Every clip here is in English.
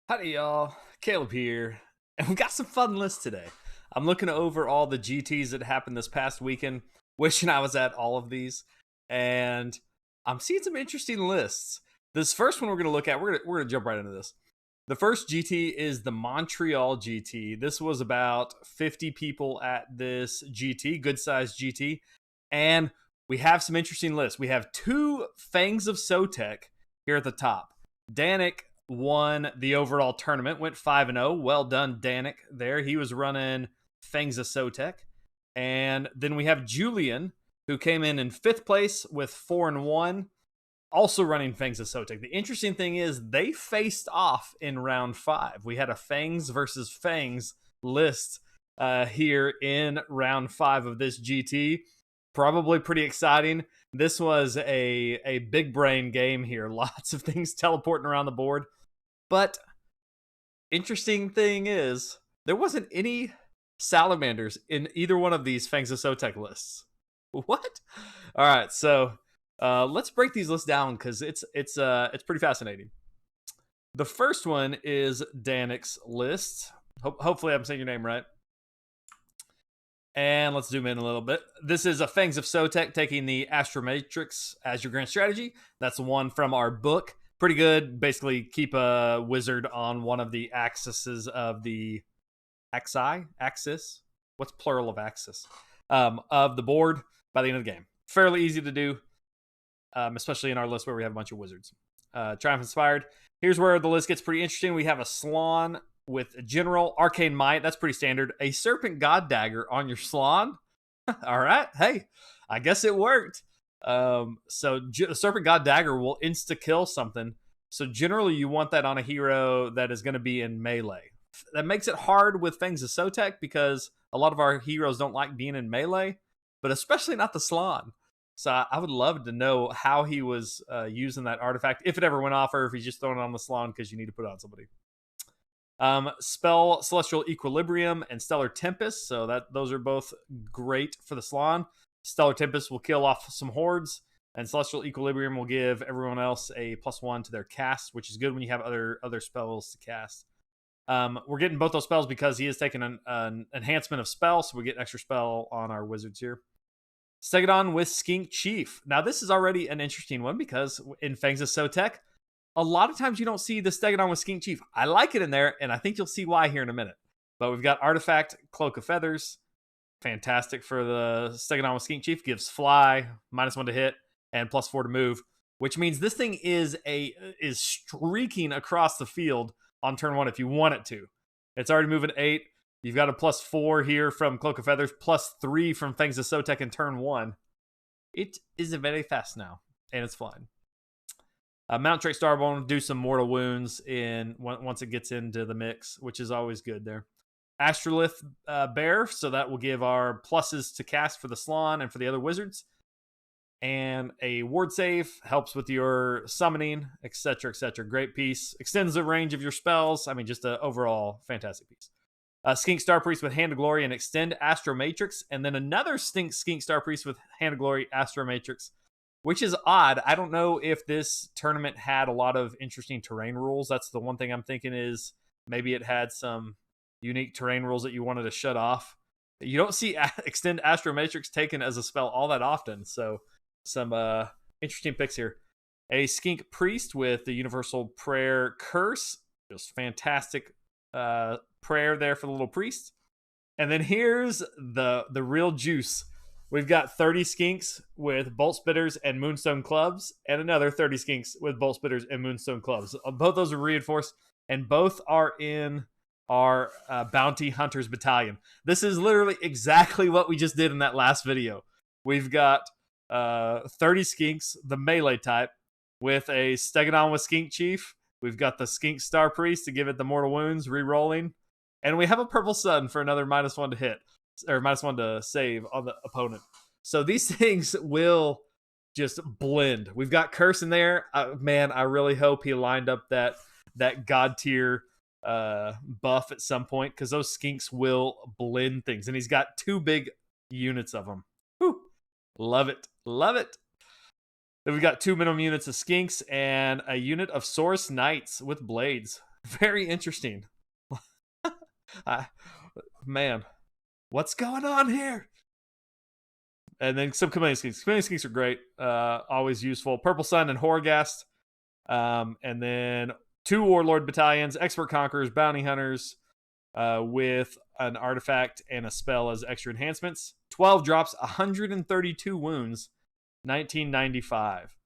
Howdy, y'all. Caleb here, and we got some fun lists today. I'm looking over all the GTs that happened this past weekend, wishing I was at all of these, and I'm seeing some interesting lists. This first one we're going to look at, we're gonna jump right into this. The first GT is the Montreal GT. This was about 50 people at this GT, good sized GT, and we have some interesting lists. We have two Fangs of Sotek here at the top. Danik won the overall tournament, went 5-0. Well done, Danik, there. He was running Fangs of Sotek. And then we have Julien, who came in fifth place with 4-1, also running Fangs of Sotek. The interesting thing is they faced off in round 5. We had a Fangs versus Fangs list here in round 5 of this GT. Probably pretty exciting. This was a big brain game here. Lots of things teleporting around the board. But interesting thing is, there wasn't any salamanders in either one of these Fangs of Sotek lists. What? All right, so let's break these lists down because it's pretty fascinating. The first one is Danik's list. Hopefully, I'm saying your name right. And let's zoom in a little bit. This is a Fangs of Sotek taking the Astromatrix as your grand strategy. That's one from our book. Pretty good. Basically, keep a wizard on one of the axes of the axis. What's plural of axis? Of the board by the end of the game. Fairly easy to do, especially in our list where we have a bunch of wizards. Triumph Inspired. Here's where the list gets pretty interesting. We have a Slan with a General, Arcane Might. That's pretty standard. A Serpent God Dagger on your Slan. All right. Hey, I guess it worked. So Serpent God Dagger will insta-kill something. So generally you want that on a hero that is going to be in melee. That makes it hard with Fangs of Sotek because a lot of our heroes don't like being in melee, but especially not the Slan. So I would love to know how he was using that artifact, if it ever went off, or if he's just throwing it on the Slan because you need to put it on somebody. Spell Celestial Equilibrium and Stellar Tempest. So those are both great for the Slan. Stellar Tempest will kill off some hordes, and Celestial Equilibrium will give everyone else a +1 to their cast, which is good when you have other spells to cast. We're getting both those spells because he is taking an enhancement of spell, so we get an extra spell on our wizards here. Stegodon with Skink Chief. Now, this is already an interesting one because in Fangs of Sotek, a lot of times you don't see the Stegodon with Skink Chief. I like it in there, and I think you'll see why here in a minute. But we've got Artifact, Cloak of Feathers. Fantastic for the Stegodon with Skink Chief. Gives fly, -1 to hit, and +4 to move, which means this thing is streaking across the field on turn 1 if you want it to. It's already moving 8. You've got a +4 here from Cloak of Feathers, +3 from Fangs of Sotek in turn 1. It is very fast now, and it's flying. Mount Drake Starbone, do some mortal wounds once it gets into the mix, which is always good there. Astrolith Bear, so that will give our pluses to cast for the Slan and for the other wizards. And a ward save helps with your summoning, etc., etc. Great piece. Extends the range of your spells. I mean, just an overall fantastic piece. Skink Star Priest with Hand of Glory and Extend Astro Matrix. And then another Skink Star Priest with Hand of Glory, Astro Matrix, which is odd. I don't know if this tournament had a lot of interesting terrain rules. That's the one thing I'm thinking is maybe it had some unique terrain rules that you wanted to shut off. You don't see Extend Astro Matrix taken as a spell all that often. So some interesting picks here. A Skink Priest with the Universal Prayer Curse. Just fantastic prayer there for the little priest. And then here's the real juice. We've got 30 skinks with Bolt Spitters and Moonstone Clubs, and another 30 skinks with Bolt Spitters and Moonstone Clubs. Both those are reinforced, and both are in our Bounty Hunters Battalion. This is literally exactly what we just did in that last video. We've got 30 skinks, the melee type, with a Stegodon with Skink Chief. We've got the Skink Star Priest to give it the mortal wounds, re-rolling. And we have a Purple Sun for another -1 to hit, or -1 to save on the opponent. So these things will just blend. We've got Curse in there. Man, I really hope he lined up that God tier buff at some point, because those skinks will blend things. And he's got 2 big units of them. Whew. Love it. Love it. Then we've got 2 minimum units of skinks and a unit of Saurus Knights with blades. Very interesting. Man, what's going on here? And then some chameleon skinks. Chameleon skinks are great. Always useful. Purple Sun and Horgast. And then 2 Warlord battalions, Expert Conquerors, Bounty Hunters, with an artifact and a spell as extra enhancements. 12 drops, 132 wounds, 1995.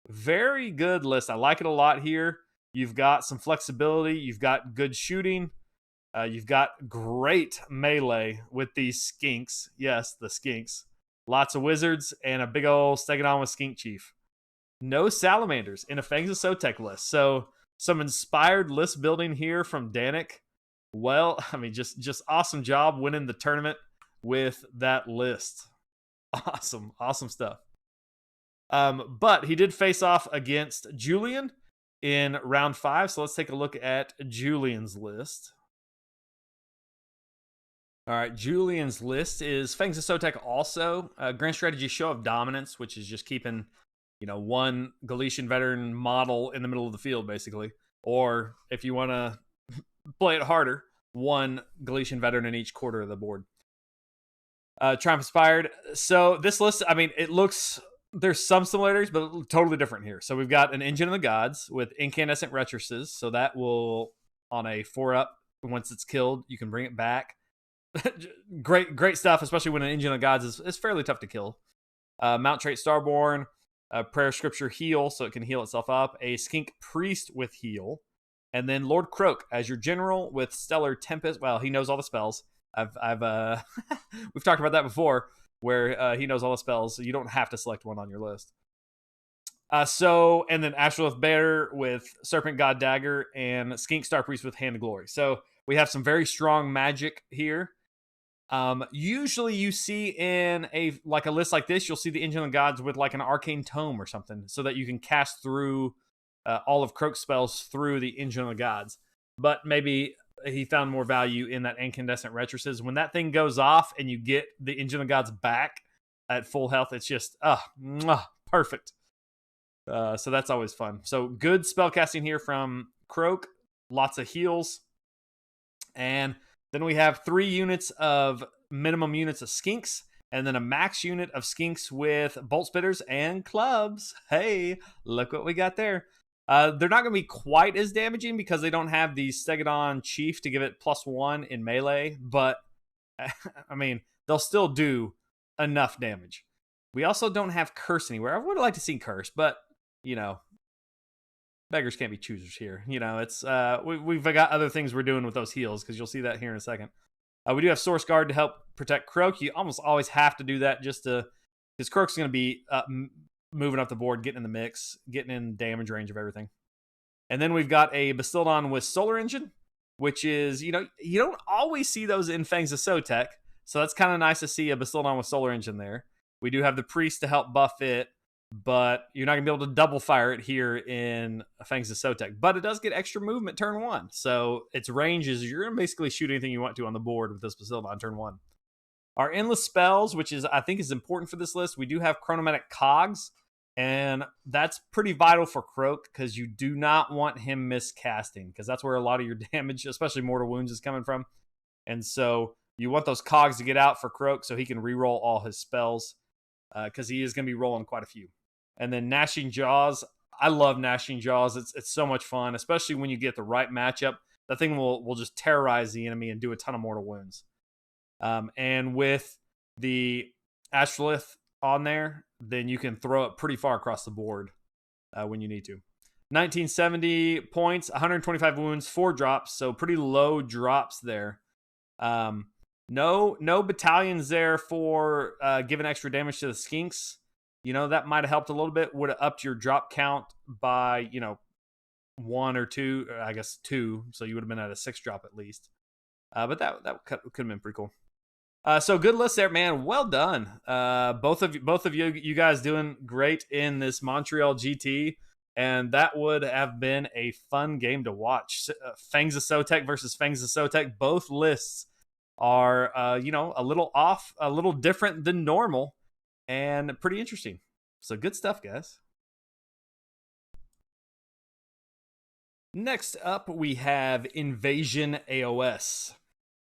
Very good list. I like it a lot here. You've got some flexibility. You've got good shooting. You've got great melee with these skinks. Yes, the skinks. Lots of wizards and a big old Stegodon with Skink Chief. No salamanders in a Fangs of Sotek list. So some inspired list building here from Danik. Well, I mean, just awesome job winning the tournament with that list. Awesome stuff. But he did face off against Julien in round 5. So let's take a look at Julien's list. All right, Julien's list is Fangs of Sotek also. Grand Strategy Show of Dominance, which is just keeping, one Galician veteran model in the middle of the field, basically. Or if you want to play it harder, 1 Galician veteran in each quarter of the board. Triumph Inspired. So this list, I mean, it looks... There's some similarities, but totally different here. So we've got an Engine of the Gods with Incandescent Retroces. So that will, on a 4-up, once it's killed, you can bring it back. great stuff, especially when an Engine of Gods is fairly tough to kill. Mount Trait Starborn, Prayer Scripture Heal, so it can heal itself up. A Skink Priest with Heal. And then Lord Croak as your general with Stellar Tempest. Well, he knows all the spells. I've we've talked about that before, where he knows all the spells, so you don't have to select one on your list. And then Astrolith Bear with Serpent God Dagger and Skink Star Priest with Hand of Glory. So we have some very strong magic here. Usually you see in a list like this, you'll see the Engine of the Gods with like an Arcane Tome or something, so that you can cast through all of Croak's spells through the Engine of the Gods. But maybe he found more value in that Incandescent Retroces. When that thing goes off and you get the Engine of the Gods back at full health, it's just perfect. So that's always fun. So good spellcasting here from Croak. Lots of heals. And then we have 3 units of minimum units of Skinks, and then a max unit of Skinks with Bolt Spitters and Clubs. Hey, look what we got there. They're not going to be quite as damaging because they don't have the Stegodon Chief to give it +1 in melee, but I mean, they'll still do enough damage. We also don't have Curse anywhere. I would like to see Curse, but, beggars can't be choosers here. It's we've got other things we're doing with those heals, because you'll see that here in a second. We do have Source Guard to help protect Croak. You almost always have to do that just to, because Croak's going to be moving up the board, getting in the mix, getting in damage range of everything. And then we've got a Bastildon with Solar Engine, which is, you don't always see those in Fangs of Sotek, so that's kind of nice to see a Bastildon with Solar Engine there. We do have the Priest to help buff it, but you're not going to be able to double fire it here in Fangs of Sotek. But it does get extra movement turn 1, so its range is you're going to basically shoot anything you want to on the board with this Bastildon turn 1. Our Endless Spells, which I think is important for this list, we do have Chronomatic Cogs, and that's pretty vital for Croak, because you do not want him miscasting, because that's where a lot of your damage, especially Mortal Wounds, is coming from. And so you want those Cogs to get out for Croak so he can reroll all his spells, because he is going to be rolling quite a few. And then Gnashing Jaws. I love Gnashing Jaws. It's so much fun, especially when you get the right matchup. That thing will just terrorize the enemy and do a ton of Mortal Wounds. And with the Astrolith on there, then you can throw it pretty far across the board when you need to. 1970 points, 125 wounds, 4 drops, so pretty low drops there. No battalions there for giving extra damage to the Skinks. That might have helped a little bit. Would have upped your drop count by, 1 or 2, or I guess 2, so you would have been at a 6 drop at least. But that could have been pretty cool. So good list there, man. Well done. Both of you guys doing great in this Montreal GT, and that would have been a fun game to watch. Fangs of Sotek versus Fangs of Sotek. Both lists are a little off, a little different than normal, and pretty interesting. So good stuff, guys. Next up, we have Invasion AOS.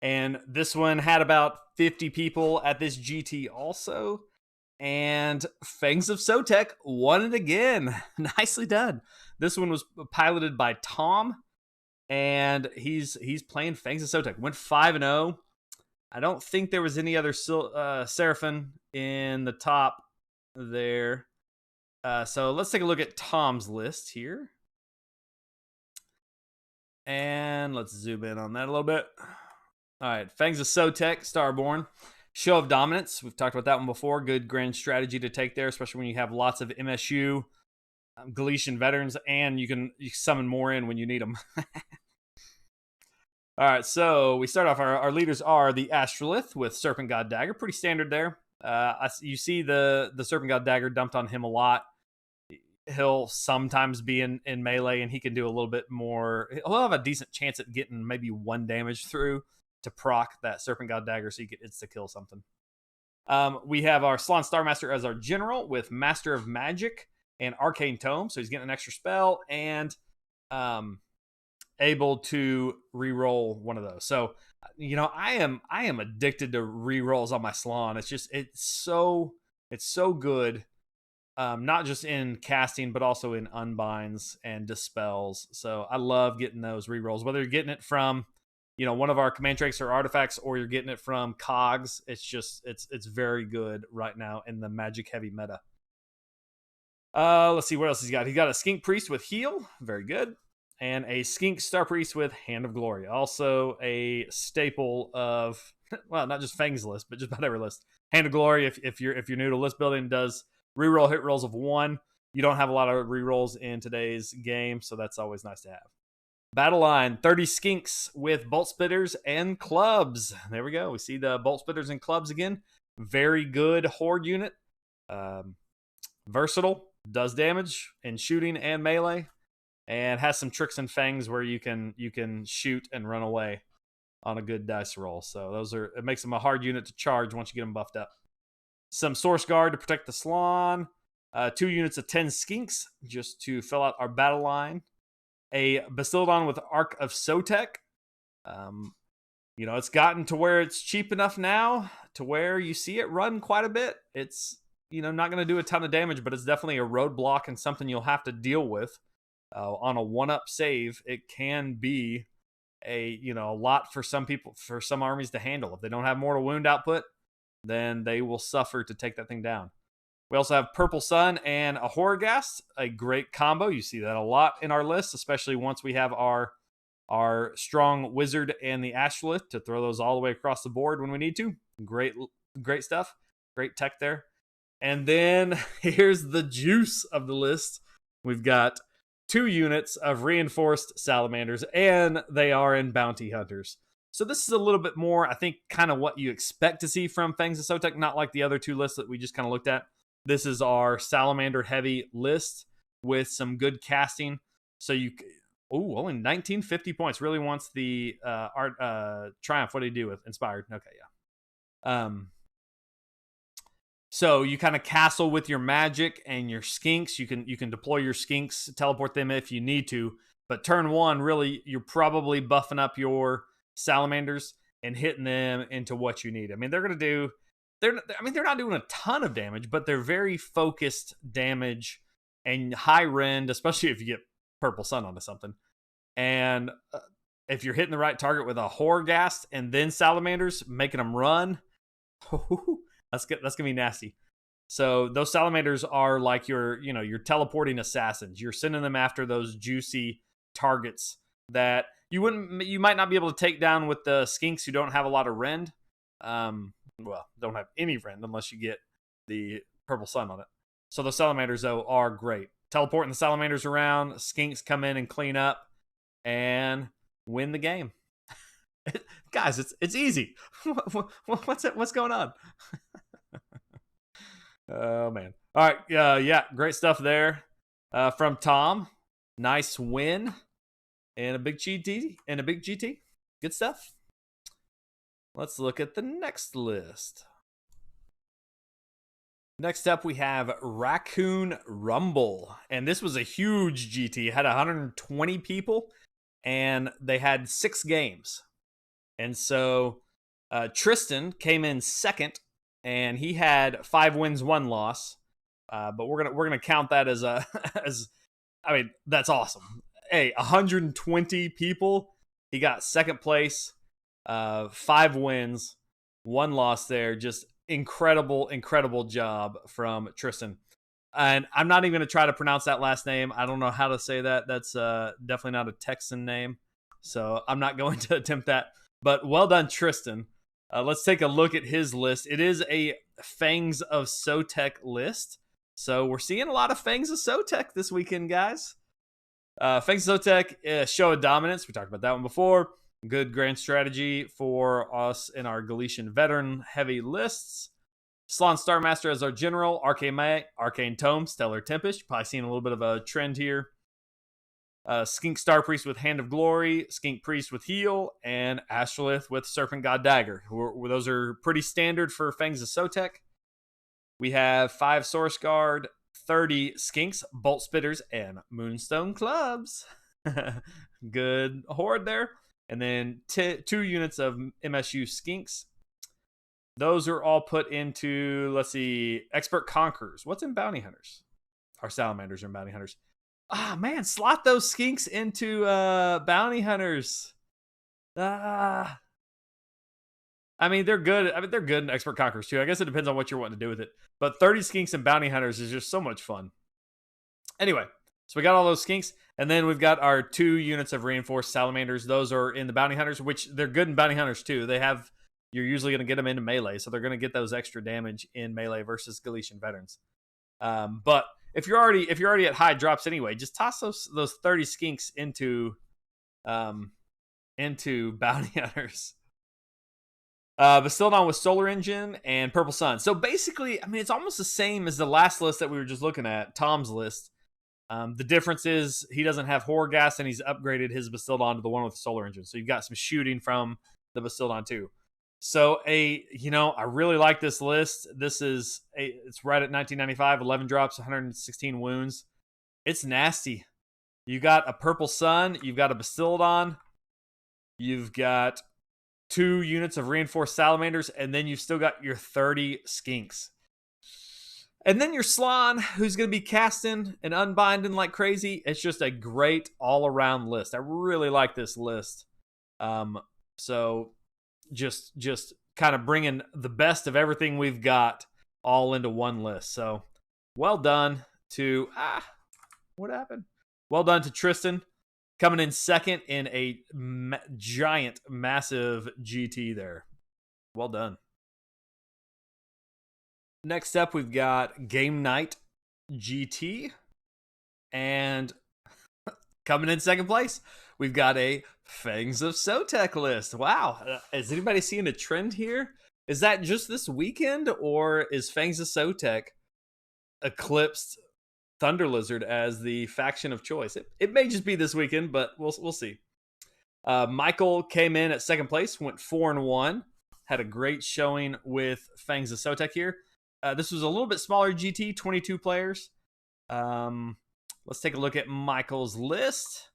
And this one had about 50 people at this GT also. And Fangs of Sotek won it again. Nicely done. This one was piloted by Tom, and he's playing Fangs of Sotek. Went 5-0. I don't think there was any other Seraphim in the top there. So let's take a look at Tom's list here. And let's zoom in on that a little bit. All right, Fangs of Sotek, Starborn. Show of Dominance. We've talked about that one before. Good grand strategy to take there, especially when you have lots of MSU, Galician veterans, and you can summon more in when you need them. All right, so we start off. Our leaders are the Astrolith with Serpent God Dagger. Pretty standard there. You see the Serpent God Dagger dumped on him a lot. He'll sometimes be in melee, and he can do a little bit more. He'll have a decent chance at getting maybe 1 damage through to proc that Serpent God Dagger so you can insta-kill something. We have our Salon Starmaster as our general with Master of Magic and Arcane Tome, so he's getting an extra spell and able to re-roll one of those. So, I am addicted to re-rolls on my Salon. It's so good. Not just in casting, but also in unbinds and dispels. So I love getting those re-rolls, whether you're getting it from, one of our command tricks or artifacts, or you're getting it from cogs. It's very good right now in the magic heavy meta. Let's see what else he's got. He got a Skink Priest with heal, very good, and a Skink Star Priest with Hand of Glory. Also a staple of, well, not just Fang's list, but just about every list. Hand of Glory, if you're new to list building, does reroll hit rolls of 1. You don't have a lot of rerolls in today's game, so that's always nice to have. Battle line, 30 Skinks with Bolt Spitters and Clubs. There we go. We see the Bolt Spitters and Clubs again. Very good Horde unit. Versatile, does damage in shooting and melee, and has some tricks and fangs where you can shoot and run away on a good dice roll. So it makes them a hard unit to charge once you get them buffed up. Some Source Guard to protect the Salon. 2 units of 10 Skinks just to fill out our battle line. A Basildon with Arc of Sotek. It's gotten to where it's cheap enough now to where you see it run quite a bit. It's, not going to do a ton of damage, but it's definitely a roadblock and something you'll have to deal with. On a 1-up save, it can be a lot for some people, for some armies to handle. If they don't have mortal wound output, then they will suffer to take that thing down. We also have Purple Sun and a Horrorghast, a great combo. You see that a lot in our list, especially once we have our strong Wizard and the Astrolith to throw those all the way across the board when we need to. Great stuff. Great tech there. And then here's the juice of the list. We've got 2 units of Reinforced Salamanders, and they are in Bounty Hunters. So this is a little bit more, I think, kind of what you expect to see from Fangs of Sotek, not like the other 2 lists that we just kind of looked at. This is our Salamander heavy list with some good casting. So only 1950 points. Really wants the Triumph. What did he do with Inspired? Okay, yeah. So you kind of castle with your magic and your Skinks. You can deploy your Skinks, teleport them if you need to. But turn 1, really, you're probably buffing up your Salamanders and hitting them into what you need. I mean, they're not doing a ton of damage, but they're very focused damage and high rend, especially if you get Purple Sun onto something. And if you're hitting the right target with a Horrorghast and then Salamanders, making them run, that's gonna be nasty. So those Salamanders are like your teleporting assassins. You're sending them after those juicy targets that you might not be able to take down with the Skinks who don't have a lot of rend. Don't have any rend unless you get the Purple Sun on it. So the Salamanders, though, are great. Teleporting the Salamanders around, Skinks come in and clean up and win the game. Guys, it's easy. What's going on? Oh, man. All right. Yeah, great stuff there from Tom. Nice win and a big GT. Good stuff. Let's look at the next list. Next up, we have Raccoon Rumble. And this was a huge GT. It had 120 people, and they had 6 games. And so Tristan came in second, and he had 5 wins, 1 loss. But we're gonna count that as I mean, that's awesome. Hey, 120 people. He got second place, 5 wins, 1 loss there. Just incredible job from Tristan. And I'm not even going to try to pronounce that last name. I don't know how to say that. That's definitely not a Texan name. So I'm not going to attempt that. But well done, Tristan. Let's take a look at his list. It is a Fangs of Sotek list. So we're seeing a lot of Fangs of Sotek this weekend, guys. Fangs of Sotek, show of dominance. We talked about that one before. Good grand strategy for us in our Galician veteran heavy lists. Slon Starmaster as our general. Arcane Tome, Stellar Tempest. You're probably seeing a little bit of a trend here. Skink Star Priest with Hand of Glory. Skink Priest with Heal. And Astrolith with Serpent God Dagger. Those are pretty standard for Fangs of Sotek. We have 5 Source Guard, 30 Skinks, Bolt Spitters, and Moonstone Clubs. Good horde there. And then 2 units of MSU Skinks. Those are all put into, let's see, Expert Conquerors. What's in Bounty Hunters? Our Salamanders are in Bounty Hunters. Ah, man, slot those Skinks into Bounty Hunters. I mean, they're good. I mean, they're good in Expert Conquerors, too. I guess it depends on what you're wanting to do with it. But 30 Skinks and Bounty Hunters is just so much fun. Anyway, so we got all those Skinks. And then we've got our 2 units of Reinforced Salamanders. Those are in the Bounty Hunters, which they're good in Bounty Hunters, too. You're usually going to get them into melee, so they're going to get those extra damage in melee versus Galician veterans. But if you're already at high drops anyway, just toss those 30 Skinks into Bounty Hunters. Bastildon with Solar Engine and Purple Sun. So basically, I mean, it's almost the same as the last list that we were just looking at, Tom's list. The difference is he doesn't have Horrorghast, and he's upgraded his Bastildon to the one with the Solar Engine. So you've got some shooting from the Bastildon too. So I really like this list. It's right at 1995, 11 drops, 116 wounds. It's nasty. You got a Purple Sun, you've got a Bastildon, you've got 2 units of Reinforced Salamanders, and then you've still got your 30 Skinks. And then your Slon, who's going to be casting and unbinding like crazy. It's just a great all-around list. I really like this list. So just kind of bringing the best of everything we've got all into one list. So well done to... what happened? Well done to Tristan. Coming in second in a giant, massive GT there. Well done. Next up, we've got Game Night GT. And coming in second place, we've got a Fangs of Sotek list. Wow. Is anybody seeing a trend here? Is that just this weekend, or is Fangs of Sotek eclipsed Thunder Lizard as the faction of choice? It may just be this weekend, but we'll see. Michael came in at second place, went 4-1, had a great showing with Fangs of Sotek here. This was a little bit smaller GT, 22 players. Let's take a look at Michael's list.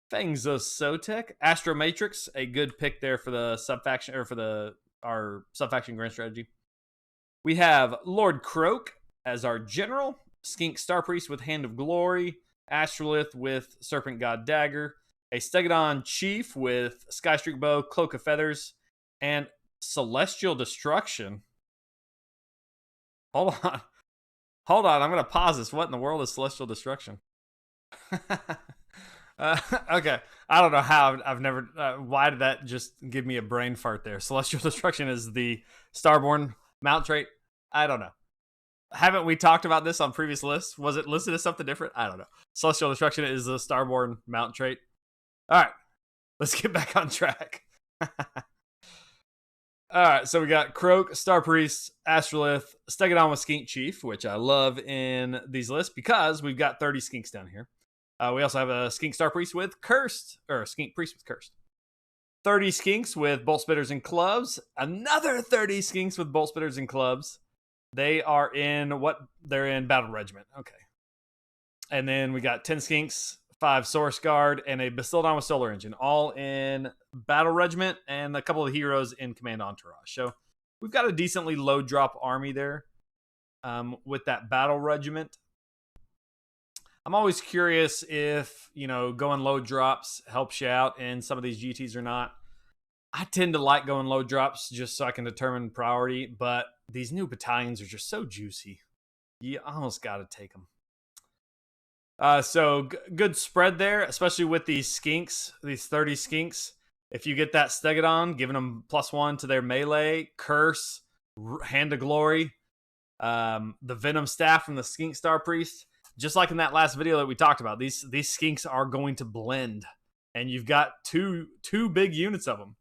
Fangs of Sotek, Astro Matrix, a good pick there for the subfaction, or for our subfaction grand strategy. We have Lord Croak as our general. Skink Star Priest with Hand of Glory, Astrolith with Serpent God Dagger, a Stegodon Chief with Skystreak Bow, Cloak of Feathers, and Celestial Destruction. Hold on. I'm going to pause this. What in the world is Celestial Destruction? Okay. I don't know how. I've never... why did that just give me a brain fart there? Celestial Destruction is the Starborn mount trait. I don't know. Haven't we talked about this on previous lists? Was it listed as something different? I don't know. Celestial Destruction is the Starborn mount trait. All right. Let's get back on track. All right. So we got Croak, Star Priest, Astrolith, Stegodon with Skink Chief, which I love in these lists because we've got 30 Skinks down here. We also have a Skink Star Priest with Cursed, or a Skink Priest with Cursed. 30 Skinks with Bolt Spitters and Clubs. Another 30 Skinks with Bolt Spitters and Clubs. They are in what? They're in Battle Regiment. Okay. And then we got 10 Skinks, 5 Source Guard, and a Bastildon with Solar Engine, all in Battle Regiment, and a couple of heroes in Command Entourage. So we've got a decently low drop army there with that Battle Regiment. I'm always curious if, going low drops helps you out in some of these GTs or not. I tend to like going low drops just so I can determine priority, but these new battalions are just so juicy. You almost got to take them. So good spread there, especially with these skinks, these 30 skinks. If you get that Stegodon, giving them +1 to their melee, curse, hand of glory, the venom staff from the skink star priest, just like in that last video that we talked about, these skinks are going to blend, and you've got two big units of them.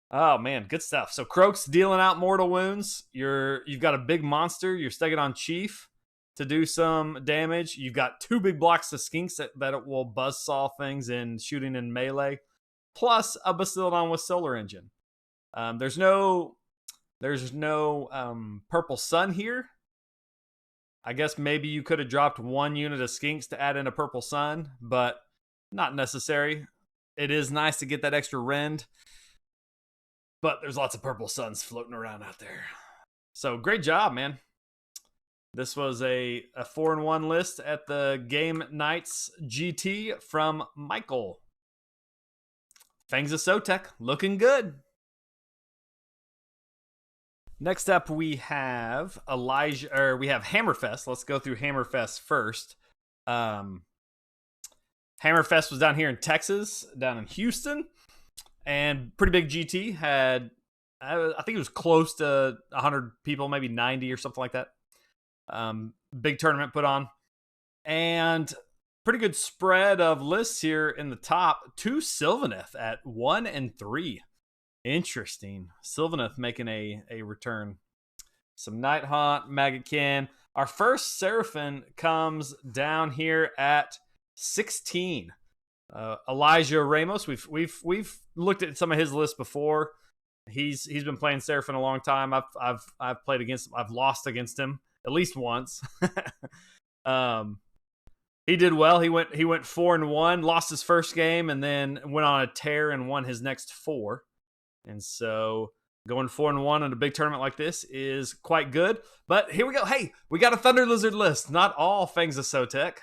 Oh man, good stuff. So Croak's dealing out mortal wounds. You've got a big monster, your Stegodon chief, to do some damage. You've got 2 big blocks of skinks that it will buzzsaw things in shooting in melee, plus a Bastildon with Solar Engine. There's no purple sun here. I guess maybe you could have dropped 1 unit of skinks to add in a purple sun, but not necessary. It is nice to get that extra rend, but there's lots of purple suns floating around out there. So great job, man. This was a 4-1 list at the Game Nights GT from Michael. Fangs of Sotek, looking good. Next up, we have Hammerfest. Let's go through Hammerfest first. Hammerfest was down here in Texas, down in Houston, and pretty big GT. Had, I think it was close to 100 people, maybe 90 or something like that. Big tournament put on, and pretty good spread of lists here in the top. 2 Sylvaneth at 1 and 3. Interesting. Sylvaneth making a return. Some Nighthaunt, Maggotkin. Our first Seraphim comes down here at 16. Elijah Ramos. We've looked at some of his lists before. He's been playing Seraphim a long time. I've played against him. I've lost against him at least once. He did well. He went 4-1, lost his first game, and then went on a tear and won his next 4. And so going 4-1 in a big tournament like this is quite good. But here we go. Hey, we got a Thunder Lizard list. Not all Fangs of Sotek.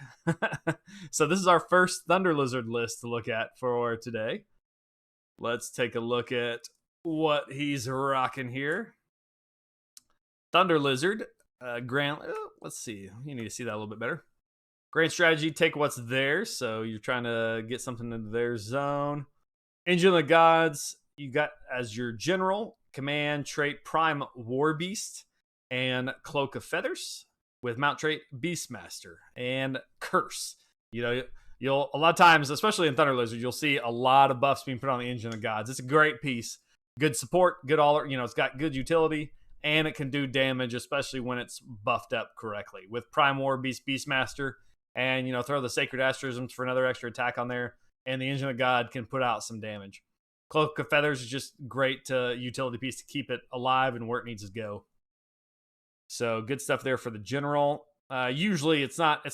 So this is our first Thunder Lizard list to look at for today. Let's take a look at what he's rocking here. Thunder Lizard. Let's see. You need to see that a little bit better. Grand strategy, take what's theirs. So you're trying to get something into their zone. Engine of the Gods, you got as your general, command trait Prime War Beast and Cloak of Feathers with mount trait Beastmaster and Curse. You'll a lot of times, especially in Thunder Lizard, you'll see a lot of buffs being put on the Engine of the Gods. It's a great piece. Good support, good all, it's got good utility. And it can do damage, especially when it's buffed up correctly. With Prime War Beast, Beastmaster, and, throw the Sacred Asterisms for another extra attack on there, and the Engine of God can put out some damage. Cloak of Feathers is just great utility piece to keep it alive and where it needs to go. So good stuff there for the general. Usually it's not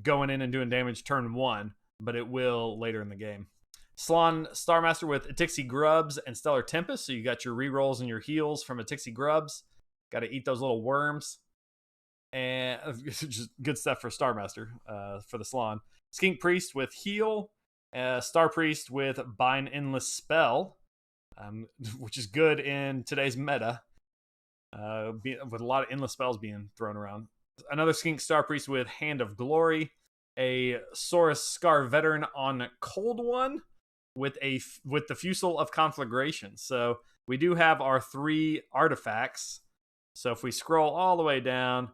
going in and doing damage turn 1, but it will later in the game. Slon Starmaster with Atixi Grubs and Stellar Tempest. So you got your rerolls and your heals from Atixi Grubs. Got to eat those little worms. And just good stuff for Starmaster for the Slon. Skink Priest with Heal. Star Priest with Bind Endless Spell, which is good in today's meta. With a lot of endless spells being thrown around. Another Skink Star Priest with Hand of Glory. A Saurus Scar Veteran on Cold One. With the Fusel of Conflagration. So we do have our 3 artifacts. So if we scroll all the way down,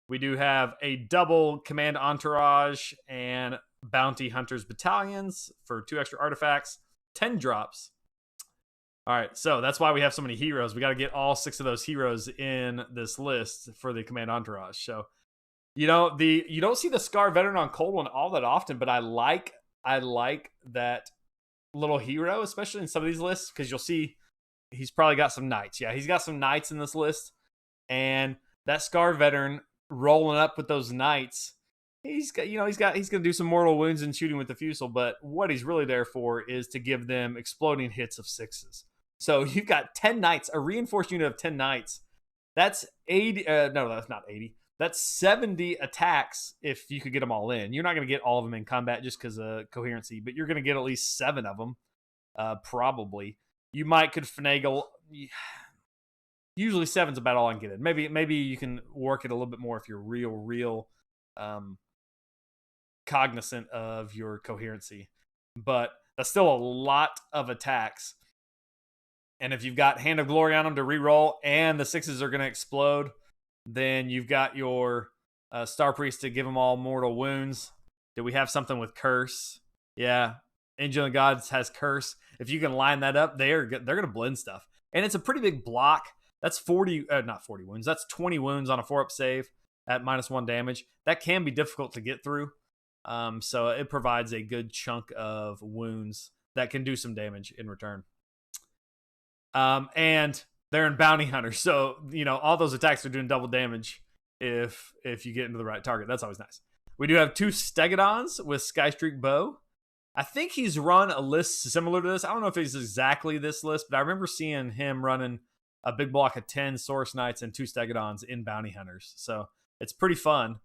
we do have a double Command Entourage and Bounty Hunters Battalions for 2 extra artifacts, 10 drops. All right, so that's why we have so many heroes. We got to get all 6 of those heroes in this list for the Command Entourage. So, you don't see the Scar Veteran on Cold One all that often, but I like that little hero, especially in some of these lists, because you'll see he's probably got some knights. Yeah, he's got some knights in this list. And that Scar veteran rolling up with those knights, he's gonna do some mortal wounds and shooting with the fusel, but what he's really there for is to give them exploding hits of 6s. So you've got 10 knights, a reinforced unit of 10 knights. That's 80. No, that's not 80. That's 70 attacks if you could get them all in. You're not going to get all of them in combat just because of coherency, but you're going to get at least 7 of them, probably. You could finagle. Usually 7's about all I can get in. Maybe you can work it a little bit more if you're real cognizant of your coherency. But that's still a lot of attacks. And if you've got Hand of Glory on them to reroll and the 6s are going to explode, then you've got your Star Priest to give them all mortal wounds. Do we have something with Curse? Yeah. Angel of Gods has Curse. If you can line that up, they're going to blend stuff. And it's a pretty big block. That's 40, not 40 wounds. That's 20 wounds on a 4-up save at -1 damage. That can be difficult to get through. So it provides a good chunk of wounds that can do some damage in return. And they're in Bounty Hunter, so all those attacks are doing double damage if you get into the right target. That's always nice. We do have 2 Stegodons with Skystreak Bow. I think he's run a list similar to this. I don't know if it's exactly this list, but I remember seeing him running a big block of 10 Source Knights and 2 Stegodons in Bounty Hunters. So it's pretty fun,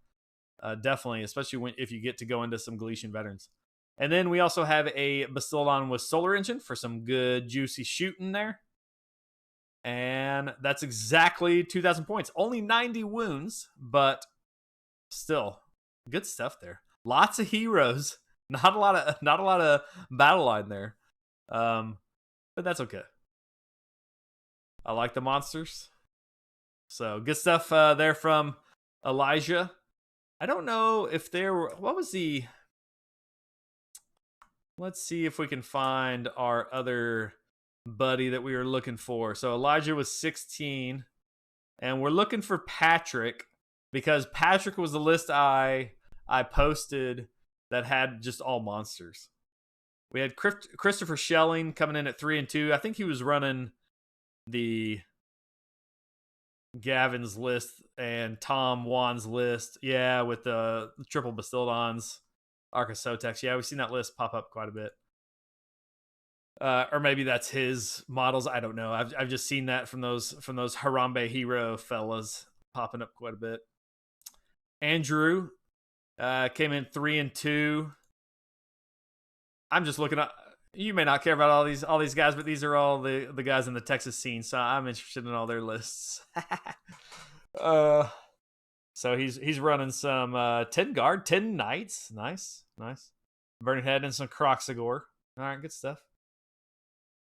definitely, especially if you get to go into some Galician veterans. And then we also have a Bastildon with Solar Engine for some good, juicy shooting there. And that's exactly 2,000 points. Only 90 wounds, but still good stuff there. Lots of heroes. Not a lot of battle line there. But that's okay. I like the monsters. So good stuff there from Elijah. I don't know if there were... What was the... Let's see if we can find our other buddy that we were looking for. So Elijah was 16. And we're looking for Patrick, because Patrick was the list I posted that had just all monsters. We had Christopher Schelling coming in at 3 and 2. I think he was running the Gavin's list and Tom Wan's list. Yeah, with the triple Bastildons, Arc of Sotek. Yeah, we've seen that list pop up quite a bit. Or maybe that's his models. I don't know. I've just seen that from those Harambe hero fellas popping up quite a bit. Andrew came in 3 and 2. I'm just looking at. You may not care about all these guys, but these are all the guys in the Texas scene, so I'm interested in all their lists. So he's running some 10 guard, 10 knights, nice. Burning Head and some Croxagore. All right, good stuff.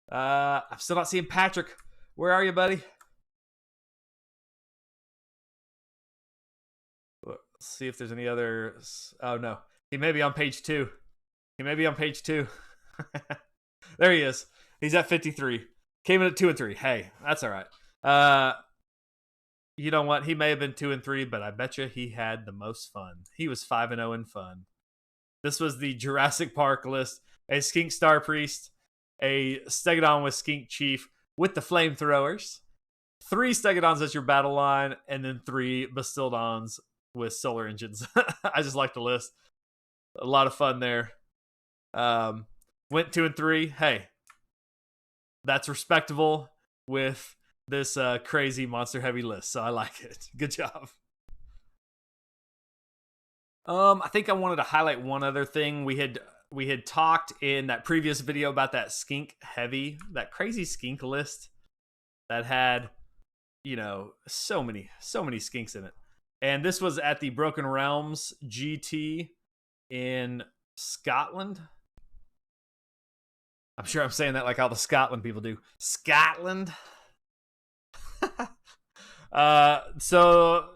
I'm still not seeing Patrick. Where are you, buddy? Let's see if there's any other. Oh no, he may be on page 2. There he is. He's at 53. Came in at 2 and 3. Hey, that's all right. You know what? He may have been 2 and 3, but I bet you he had the most fun. He was 5 and 0 in fun. This was the Jurassic Park list: a Skink Star Priest, a Stegodon with Skink Chief with the flamethrowers, 3 Stegodons as your battle line, and then 3 Bastildons with solar engines. I just like the list. A lot of fun there. Went 2 and 3. Hey, that's respectable with this crazy monster heavy list, so I like it. Good job. I think I wanted to highlight one other thing. We had talked in that previous video about that skink heavy, that crazy skink list that had, so many skinks in it. And this was at the Broken Realms GT in Scotland. I'm sure I'm saying that like all the Scotland people do. Scotland. So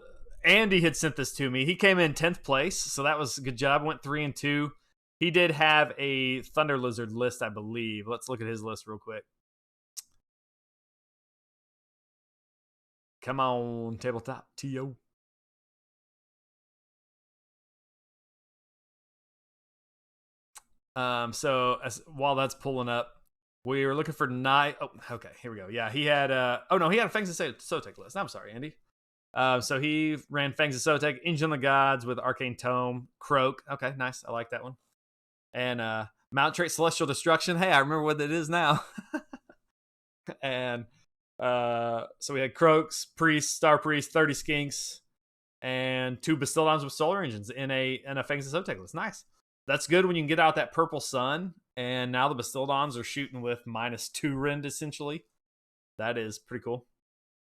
Andy had sent this to me. He came in 10th place, so that was a good job. Went 3 and 2. He did have a Thunder Lizard list, I believe. Let's look at his list real quick. Come on, tabletop, T.O. So while that's pulling up, we were looking for night. Oh, okay, here we go. Yeah, he had. Oh no, he had a Fangs of Sotek list. I'm sorry, Andy. So he ran Fangs of Sotek, Engine of the Gods with Arcane Tome, Croak. Okay, nice. I like that one. And Mount Trait Celestial Destruction. Hey, I remember what it is now. And so we had Croaks, Priest, Star Priest, 30 Skinks, and 2 Bastildons with solar engines in a Fangs of Sotek list. Nice. That's good when you can get out that purple sun. And now the Bastildons are shooting with -2 rend essentially. That is pretty cool.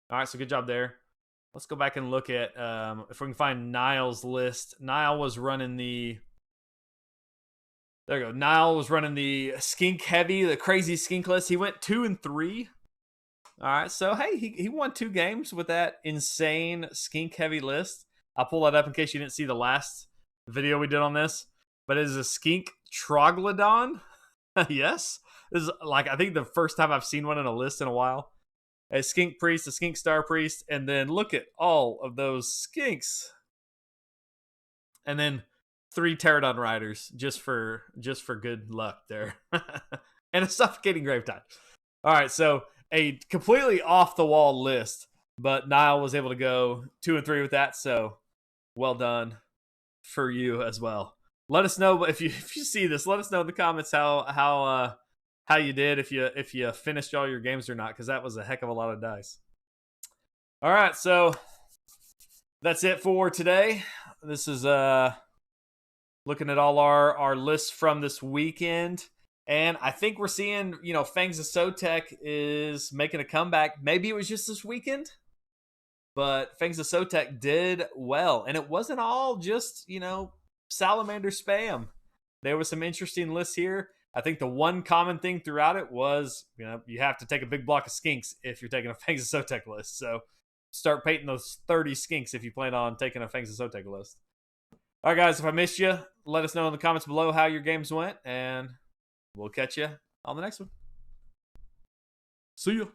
All right, so good job there. Let's go back and look at if we can find Niall's list. Niall was running the. There you go. Niall was running the skink heavy, the crazy skink list. He went 2 and 3. All right, so hey, he won 2 games with that insane skink heavy list. I'll pull that up in case you didn't see the last video we did on this. But it is a skink troglodyte. Yes, this is like I think the first time I've seen one in a list in a while. A skink priest, a skink star priest, and then look at all of those skinks. And then 3 pterodon riders just for good luck there. And a suffocating gravetide. All right, so a completely off the wall list, but Niall was able to go 2 and 3 with that, so well done for you as well. Let us know if you see this. Let us know in the comments how you did, if you finished all your games or not, because that was a heck of a lot of dice. All right, so that's it for today. This is looking at all our lists from this weekend, and I think we're seeing, Fangs of Sotek is making a comeback. Maybe it was just this weekend, but Fangs of Sotek did well, and it wasn't all just salamander spam. There was some interesting lists here. I think the one common thing throughout it was, you have to take a big block of skinks if you're taking a Fangs of Sotek list. So start painting those 30 skinks if you plan on taking a Fangs of Sotek list. All right, guys, if I missed you, let us know in the comments below how your games went, and we'll catch you on the next one. See ya.